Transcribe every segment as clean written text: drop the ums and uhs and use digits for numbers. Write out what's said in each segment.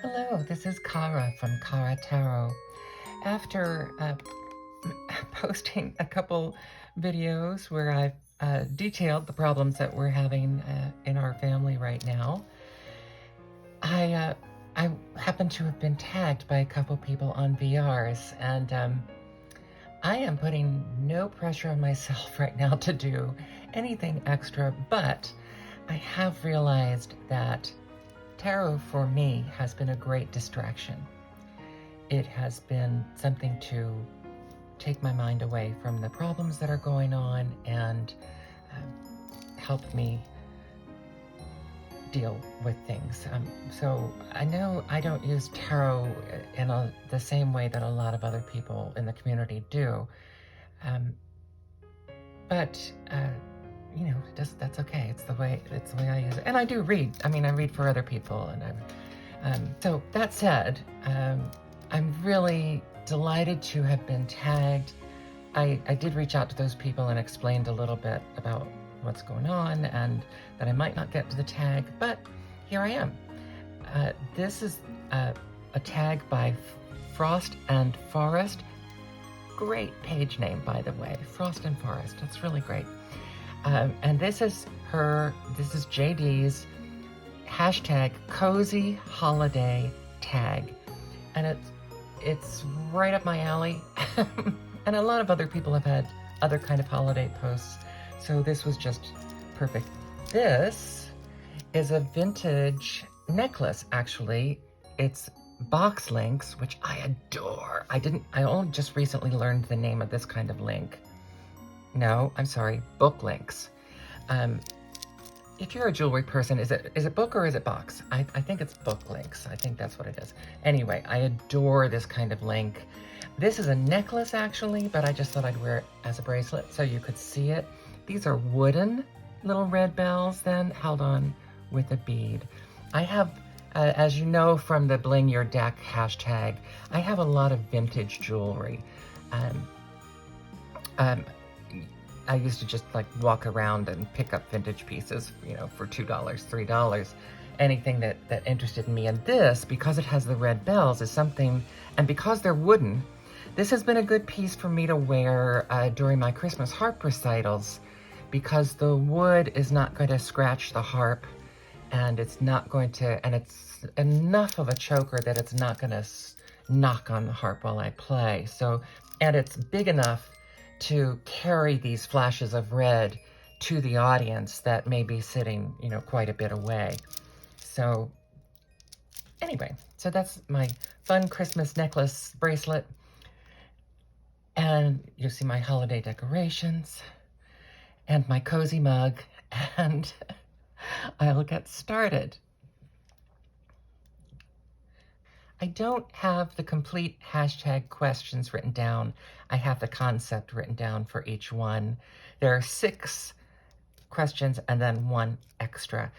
Hello, this is Kara from Kara Tarot. After posting a couple videos where I've detailed the problems that we're having in our family right now, I happen to have been tagged by a couple people on VRs, and I am putting no pressure on myself right now to do anything extra, but I have realized that tarot for me has been a great distraction. It has been something to take my mind away from the problems that are going on and help me deal with things. So I know I don't use tarot in the same way that a lot of other people in the community do, but you know, that's okay. It's the way I use it, and I do read. I mean, I read for other people, and so that said, I'm really delighted to have been tagged. I did reach out to those people and explained a little bit about what's going on and that I might not get to the tag, but here I am. This is a tag by Frost and Forest. Great page name, by the way, Frost and Forest. That's really great. And this is JD's hashtag cozy holiday tag. And it's right up my alley. And a lot of other people have had other kind of holiday posts. So this was just perfect. This is a vintage necklace, actually. It's box links, which I adore. I only just recently learned the name of this kind of link. No, I'm sorry, book links. If you're a jewelry person, is it book or is it box? I think it's book links. I think that's what it is. Anyway, I adore this kind of link. This is a necklace actually, but I just thought I'd wear it as a bracelet so you could see it. These are wooden little red bells then held on with a bead. I have, as you know from the Bling Your Deck hashtag, I have a lot of vintage jewelry. I used to just like walk around and pick up vintage pieces, you know, for $2, $3, anything that interested me. And this, because it has the red bells, is something, and because they're wooden, this has been a good piece for me to wear during my Christmas harp recitals, because the wood is not going to scratch the harp, and it's not going to, and it's enough of a choker that it's not going to knock on the harp while I play. So, and it's big enough to carry these flashes of red to the audience that may be sitting, you know, quite a bit away. So anyway, so that's my fun Christmas necklace bracelet. And you see my holiday decorations and my cozy mug, and I'll get started. I don't have the complete hashtag questions written down. I have the concept written down for each one. There are 6 questions and then 1 extra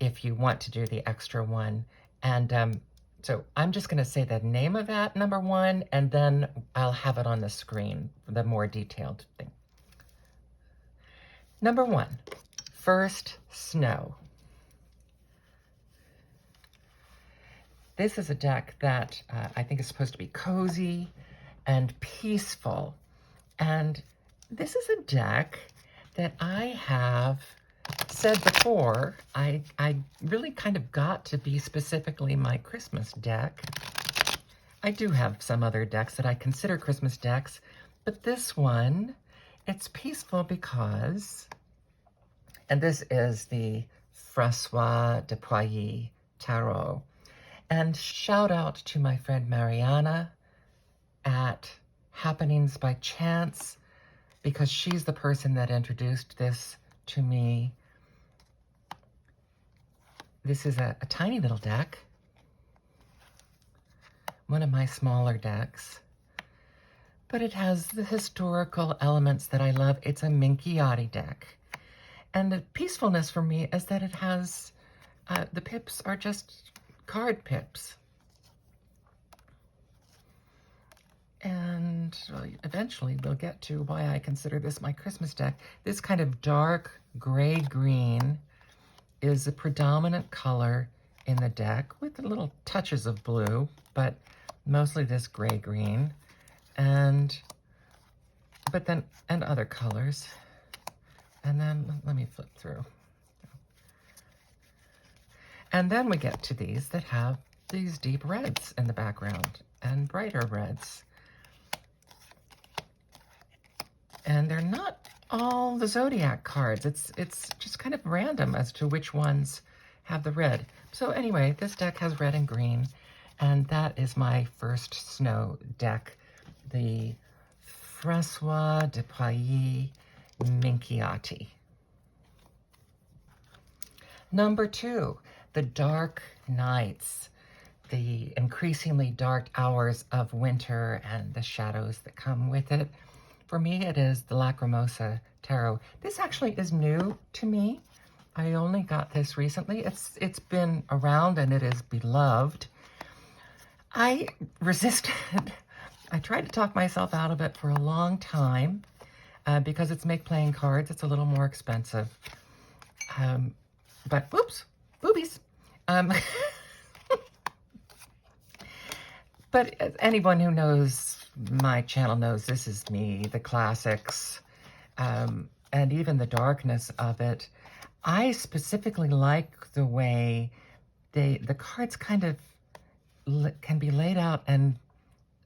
if you want to do the extra one. And so I'm just going to say the name of that, number 1, and then I'll have it on the screen, the more detailed thing. Number 1, first snow. This is a deck that I think is supposed to be cozy and peaceful. And this is a deck that I have said before, I really kind of got to be specifically my Christmas deck. I do have some other decks that I consider Christmas decks, but this one, it's peaceful because, and this is the Francois de Poilly Tarot. And shout out to my friend Mariana at Happenings by Chance, because she's the person that introduced this to me. This is a tiny little deck, one of my smaller decks, but it has the historical elements that I love. It's a Minchiate deck. And the peacefulness for me is that it has, the pips are just card pips. And eventually we'll get to why I consider this my Christmas deck. This kind of dark gray-green is the predominant color in the deck with little touches of blue, but mostly this gray-green, and other colors. And then let me flip through. And then we get to these that have these deep reds in the background and brighter reds. And they're not all the zodiac cards. It's just kind of random as to which ones have the red. So anyway, this deck has red and green, and that is my first snow deck, the Francois de Poilly Minchiate. Number 2, the dark nights, the increasingly dark hours of winter and the shadows that come with it. For me, it is the Lacrymosa tarot. This actually is new to me. I only got this recently. It's been around and it is beloved. I resisted. I tried to talk myself out of it for a long time because it's make-playing cards. It's a little more expensive. But, whoops, boobies. But anyone who knows my channel knows this is me, the classics, and even the darkness of it. I specifically like the way the cards kind of can be laid out and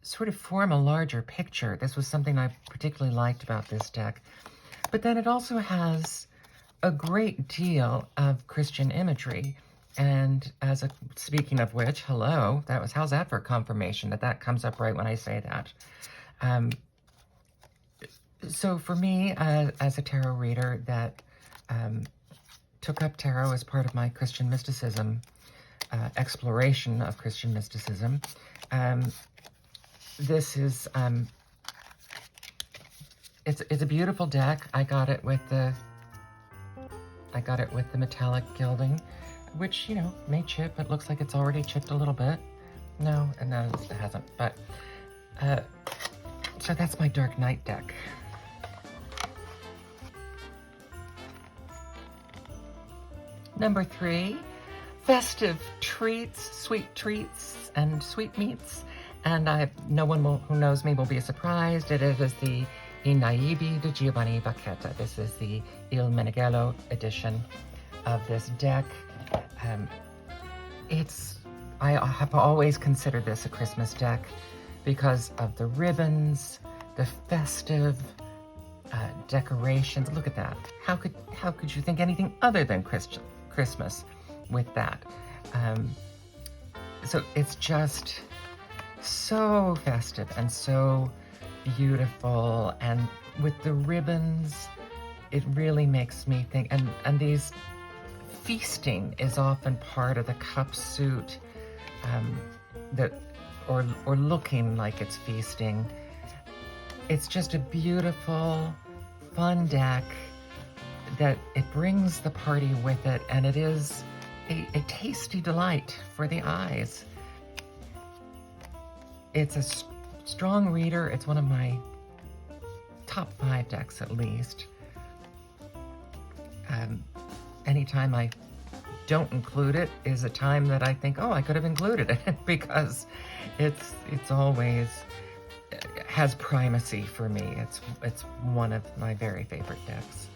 sort of form a larger picture. This was something I particularly liked about this deck. But then it also has a great deal of Christian imagery. And speaking of which, hello, how's that for confirmation that comes up right when I say that? So for me, as a tarot reader that took up tarot as part of my Christian mysticism, exploration of Christian mysticism, this is, it's a beautiful deck. I got it with the metallic gilding, which, you know, may chip. It looks like it's already chipped a little bit. No, it hasn't. But, so that's my Dark Knight deck. Number 3, Festive Treats, sweet treats and sweetmeats. And no one who knows me will be surprised. It is the Naibi de Giovanni Vacchetta. This is the Il Meneghello edition of this deck. I have always considered this a Christmas deck because of the ribbons, the festive decorations. Look at that. How could you think anything other than Christmas with that? So it's just so festive and so beautiful, and with the ribbons, it really makes me think, and these feasting is often part of the cup suit, or looking like it's feasting. It's just a beautiful, fun deck that it brings the party with it, and it is a tasty delight for the eyes. It's a strong reader. It's one of my top 5 decks at least. Anytime I don't include it is a time that I think, oh, I could have included it, because it's always has primacy for me. It's one of my very favorite decks.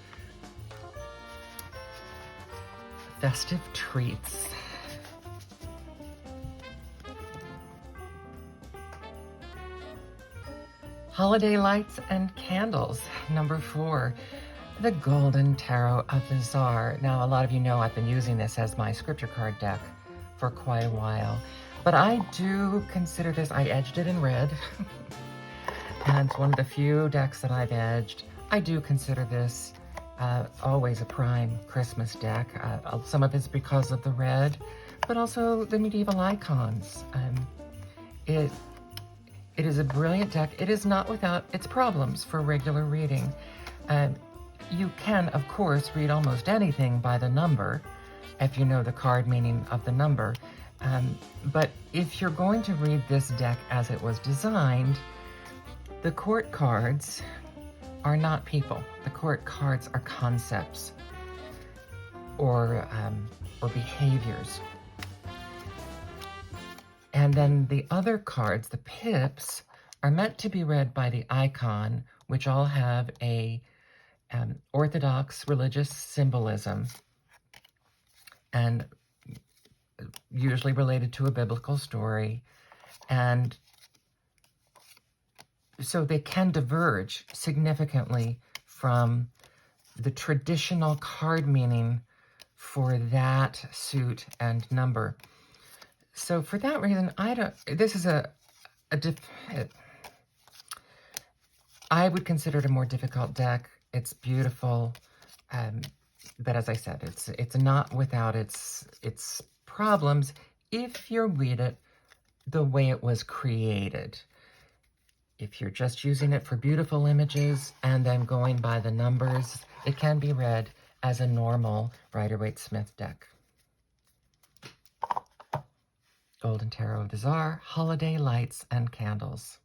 Festive Treats. Holiday Lights and Candles, number 4. The Golden Tarot of the Tsar. Now, a lot of you know I've been using this as my scripture card deck for quite a while, but I do consider this, I edged it in red, and it's one of the few decks that I've edged. I do consider this always a prime Christmas deck. Some of it's because of the red, but also the medieval icons. It is a brilliant deck. It is not without its problems for regular reading. You can, of course, read almost anything by the number, if you know the card meaning of the number. But if you're going to read this deck as it was designed, the court cards are not people. The court cards are concepts or behaviors. And then the other cards, the pips, are meant to be read by the icon, which all have a Orthodox religious symbolism and usually related to a biblical story. And so they can diverge significantly from the traditional card meaning for that suit and number. So for that reason, this is I would consider it a more difficult deck. It's beautiful, but as I said, it's not without its problems if you read it the way it was created. If you're just using it for beautiful images and then going by the numbers, it can be read as a normal Rider-Waite-Smith deck. Golden Tarot of the Tsar, Holiday Lights and Candles.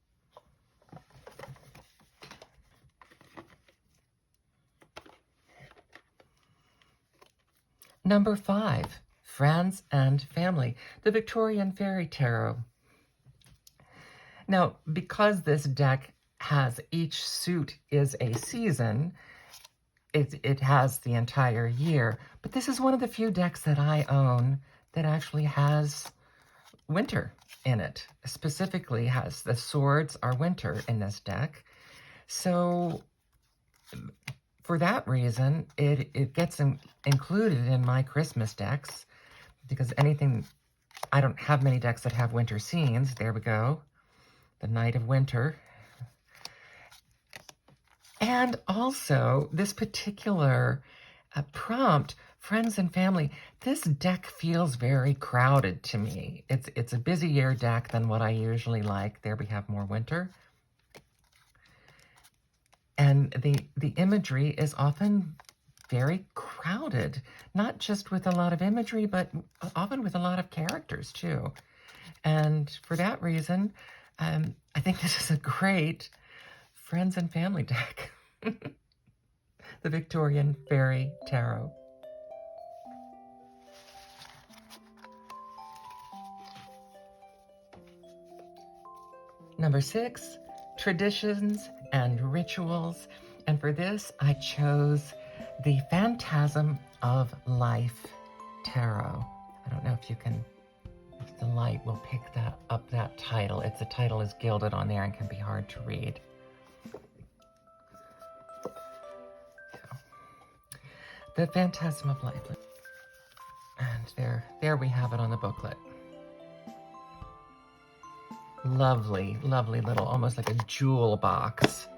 Number 5, Friends and Family, the Victorian Fairy Tarot. Now, because this deck has each suit is a season, it has the entire year, but this is one of the few decks that I own that actually has winter in it. Specifically has the swords are winter in this deck. So for that reason, it gets included in my Christmas decks, because I don't have many decks that have winter scenes. There we go. The Night of Winter. And also, this particular prompt, Friends and Family, this deck feels very crowded to me. It's a busier deck than what I usually like. There we have more winter. And the imagery is often very crowded, not just with a lot of imagery, but often with a lot of characters too. And for that reason, I think this is a great Friends and Family deck. The Victorian Fairy Tarot. Number 6, Traditions and Rituals. And for this, I chose the Phantasm of Life Tarot. I don't know if you can, if the light will pick that up, that title. The title is gilded on there and can be hard to read. The Phantasm of Life. And there we have it on the booklet. Lovely, lovely little, almost like a jewel box.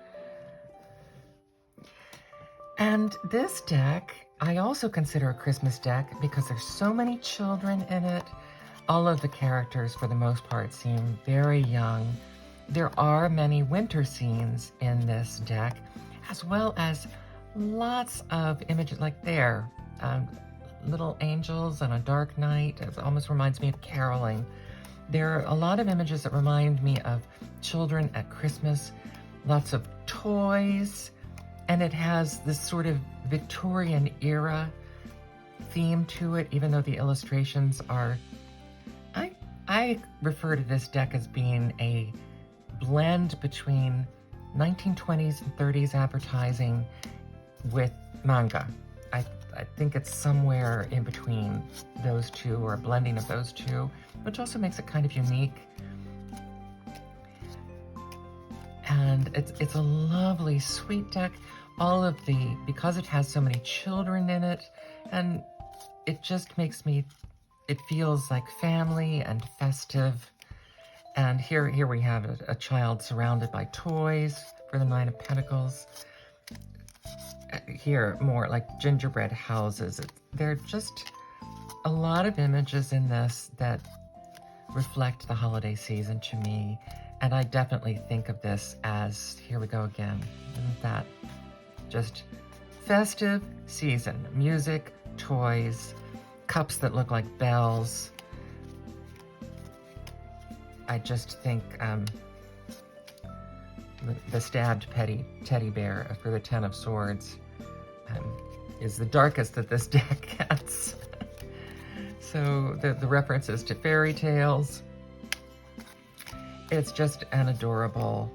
And this deck, I also consider a Christmas deck because there's so many children in it. All of the characters, for the most part, seem very young. There are many winter scenes in this deck, as well as lots of images, like there, little angels on a dark night. It almost reminds me of caroling. There are a lot of images that remind me of children at Christmas, lots of toys, and it has this sort of Victorian era theme to it, even though the illustrations are, I refer to this deck as being a blend between 1920s and 30s advertising with manga. I think it's somewhere in between those two, or a blending of those two, which also makes it kind of unique. And it's a lovely, sweet deck. Because it has so many children in it, and it just makes me, it feels like family and festive. And here we have a child surrounded by toys for the Nine of Pentacles. Here, more like gingerbread houses. There are just a lot of images in this that reflect the holiday season to me. And I definitely think of this as, here we go again, isn't that just festive season? Music, toys, cups that look like bells. I just think the stabbed teddy bear for the Ten of Swords is the darkest that this deck gets. So the references to fairy tales, it's just an adorable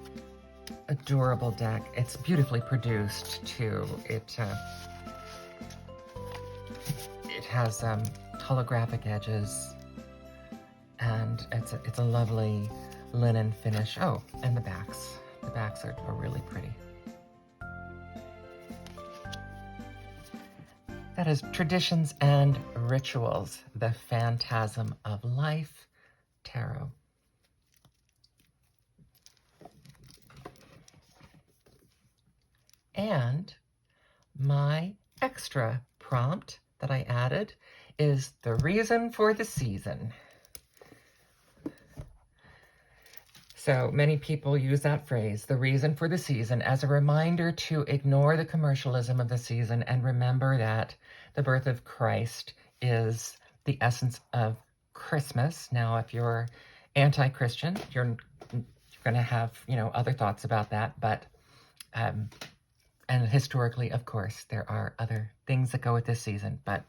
deck. It's beautifully produced too. It has holographic edges, and it's a lovely linen finish. Oh, and the backs are really pretty. That is Traditions and Rituals, the Phantasm of Life Tarot. And my extra prompt that I added is the reason for the season. So many people use that phrase, the reason for the season, as a reminder to ignore the commercialism of the season and remember that the birth of Christ is the essence of Christmas. Now, if you're anti-Christian, you're going to have, other thoughts about that, but and historically, of course, there are other things that go with this season, but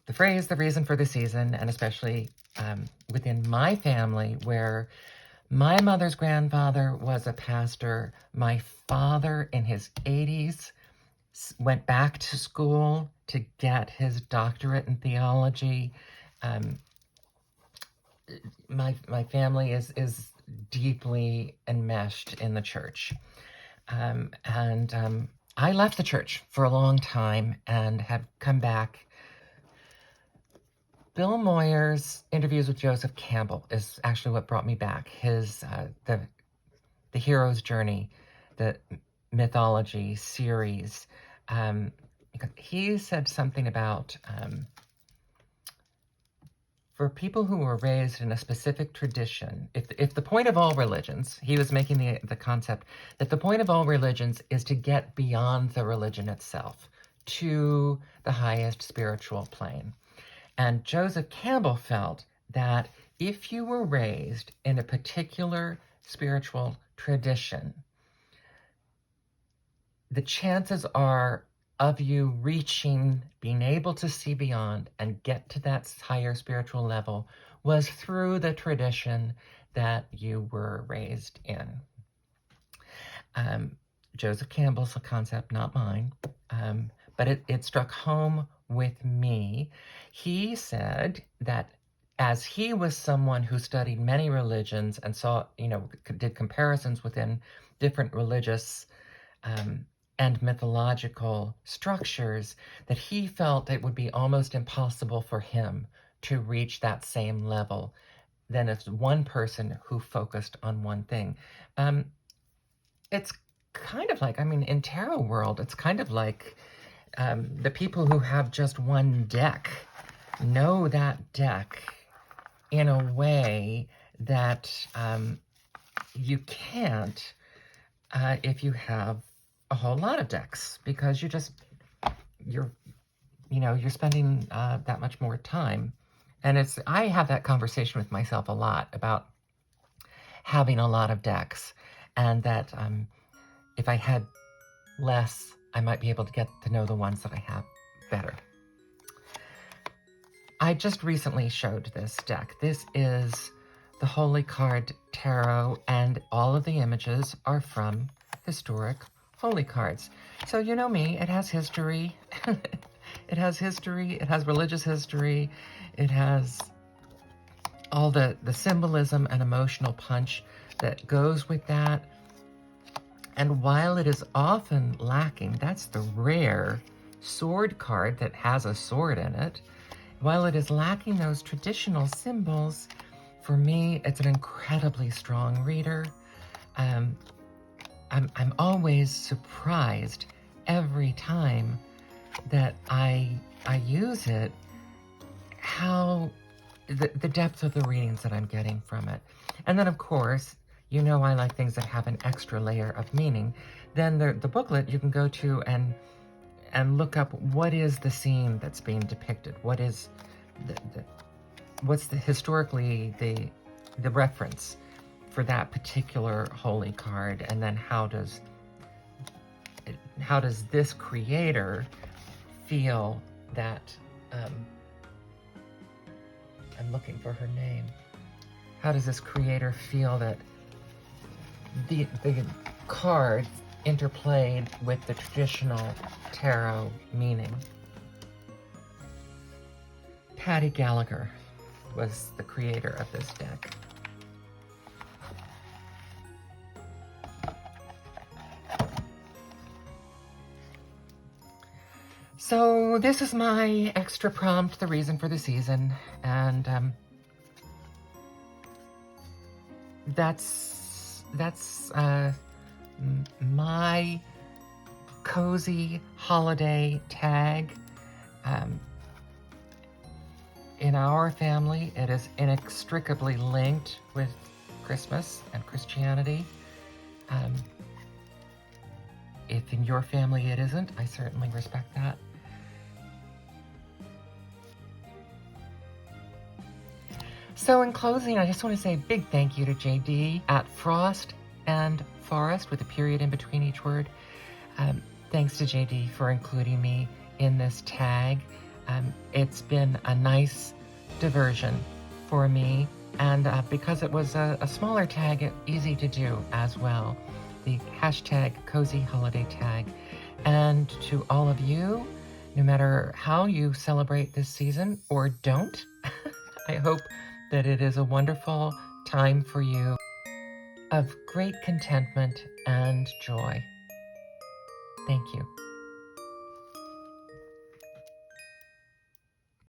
the phrase, the reason for the season, and especially within my family, where my mother's grandfather was a pastor, my father in his 80s went back to school to get his doctorate in theology. My family is deeply enmeshed in the church. I left the church for a long time and have come back. Bill Moyer's Interviews with Joseph Campbell is actually what brought me back. His the hero's journey, the mythology series. He said something about for people who were raised in a specific tradition, if the point of all religions, he was making the concept that the point of all religions is to get beyond the religion itself to the highest spiritual plane. And Joseph Campbell felt that if you were raised in a particular spiritual tradition, the chances are of you reaching, being able to see beyond and get to that higher spiritual level was through the tradition that you were raised in. Joseph Campbell's a concept, not mine, but it struck home with me. He said that as he was someone who studied many religions and saw, did comparisons within different religious and mythological structures, that he felt it would be almost impossible for him to reach that same level than as one person who focused on one thing. It's kind of like, in tarot world, it's kind of like the people who have just one deck know that deck in a way that you can't if you have a whole lot of decks, because you're spending that much more time. And I have that conversation with myself a lot about having a lot of decks, and that if I had less, I might be able to get to know the ones that I have better. I just recently showed this deck. This is the Holy Card Tarot, and all of the images are from historic holy cards. So you know me, it has history. It has history, it has religious history, it has all the symbolism and emotional punch that goes with that. And while it is often lacking, that's the rare sword card that has a sword in it. While it is lacking those traditional symbols, for me, it's an incredibly strong reader. I'm always surprised every time that I use it, how the depth of the readings that I'm getting from it. And then, of course, I like things that have an extra layer of meaning. Then the booklet you can go to and look up what is the scene that's being depicted. What is what's historically the reference for that particular holy card, and then how does this creator feel that I'm looking for her name. how does this creator feel that the cards interplayed with the traditional tarot meaning. Patty Gallagher was the creator of this deck. So this is my extra prompt, the reason for the season, and that's my cozy holiday tag. In our family, it is inextricably linked with Christmas and Christianity. If in your family it isn't, I certainly respect that. So in closing, I just want to say a big thank you to JD at Frost and Forest with a period in between each word. Thanks to JD for including me in this tag. It's been a nice diversion for me, and because it was a smaller tag, easy to do as well. The hashtag Cozy Holiday Tag. And to all of you, no matter how you celebrate this season or don't, I hope that it is a wonderful time for you of great contentment and joy. Thank you.